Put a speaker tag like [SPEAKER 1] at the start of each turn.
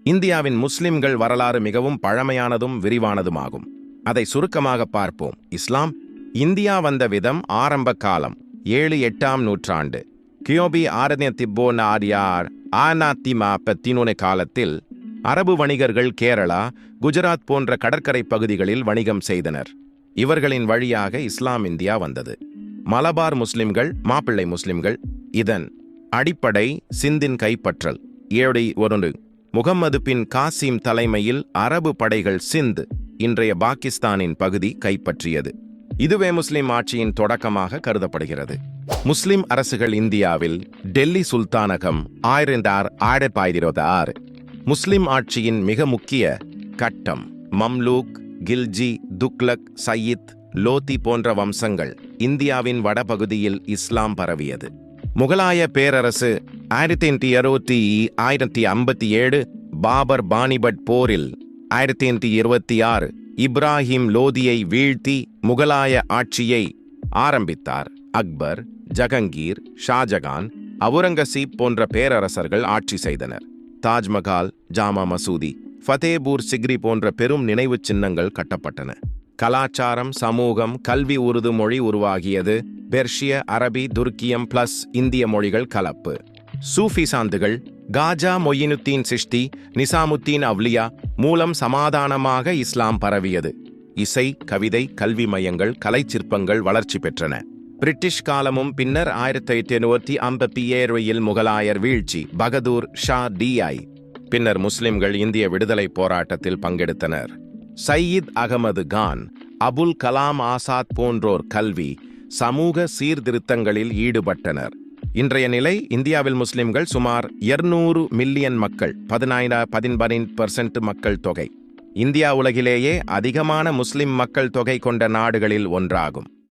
[SPEAKER 1] இந்தியாவின் முஸ்லிம்கள் வரலாறு மிகவும் பழமையானதும் விரிவானதுமாகும். அதை சுருக்கமாக பார்ப்போம். இஸ்லாம் இந்தியா வந்த விதம் ஆரம்ப காலம் 7-8ஆம் நூற்றாண்டு. கியோபி ஆரண்ய திப்போன் ஆரியார் ஆனாத்திமா பத்தினோனே காலத்தில் அரபு வணிகர்கள் கேரளா, குஜராத் போன்ற கடற்கரை பகுதிகளில் வணிகம் செய்தனர். இவர்களின் வழியாக இஸ்லாம் இந்தியா வந்தது. மலபார் முஸ்லிம்கள், மாப்பிள்ளை முஸ்லிம்கள். இதன் அடிப்படை சிந்தின் கைப்பற்றல். 7 முகம்மது பின் காசிம் தலைமையில் அரபு படைகள் சிந்து, இன்றைய பாகிஸ்தானின் பகுதி கைப்பற்றியது. இதுவே முஸ்லிம் ஆட்சியின் தொடக்கமாக கருதப்படுகிறது. முஸ்லிம் அரசுகள் இந்தியாவில் டெல்லி சுல்தானகம் 1926. முஸ்லிம் ஆட்சியின் மிக முக்கிய கட்டம். மம்லூக், கில்ஜி, துக்லக், சயீத், லோதி போன்ற வம்சங்கள். இந்தியாவின் வடபகுதியில் இஸ்லாம் பரவியது. முகலாய பேரரசு 1957 பாபர் பானிபட் போரில் 1926 இப்ராஹிம் லோதியை வீழ்த்தி முகலாய ஆட்சியை ஆரம்பித்தார். அக்பர், ஜகங்கீர், ஷாஜகான், அவுரங்கசீப் போன்ற பேரரசர்கள் ஆட்சி செய்தனர். தாஜ்மஹால், ஜாமா மசூதி, ஃபதேபூர் சிக்ரி போன்ற பெரும் நினைவுச் சின்னங்கள் கட்டப்பட்டன. கலாச்சாரம், சமூகம், கல்வி உருது மொழி உருவாகியது. பெர்ஷிய, அரபி, துர்க்கியம் பிளஸ் இந்திய மொழிகள் கலப்பு. சூஃபி சாந்துகள் காஜா மொயினுத்தீன் சிஷ்டி, நிசாமுத்தீன் அவ்லியா மூலம் சமாதானமாக இஸ்லாம் பரவியது. இசை, கவிதை, கல்வி மையங்கள், கலை சிற்பங்கள் வளர்ச்சி பெற்றன. பிரிட்டிஷ் காலமும் பின்னர் 1857 முகலாயர் வீழ்ச்சி, பகதூர் ஷா டிஐ. பின்னர் முஸ்லிம்கள் இந்திய விடுதலை போராட்டத்தில் பங்கெடுத்தனர். சயீத் அகமது கான், அபுல் கலாம் ஆசாத் போன்றோர் கல்வி, சமூக சீர்திருத்தங்களில் ஈடுபட்டனர். இன்றைய நிலை இந்தியாவில் முஸ்லிம்கள் சுமார் 200 மில்லியன் மக்கள், 14% மக்கள் தொகை. இந்தியா உலகிலேயே அதிகமான முஸ்லிம் மக்கள் தொகை கொண்ட நாடுகளில் ஒன்றாகும்.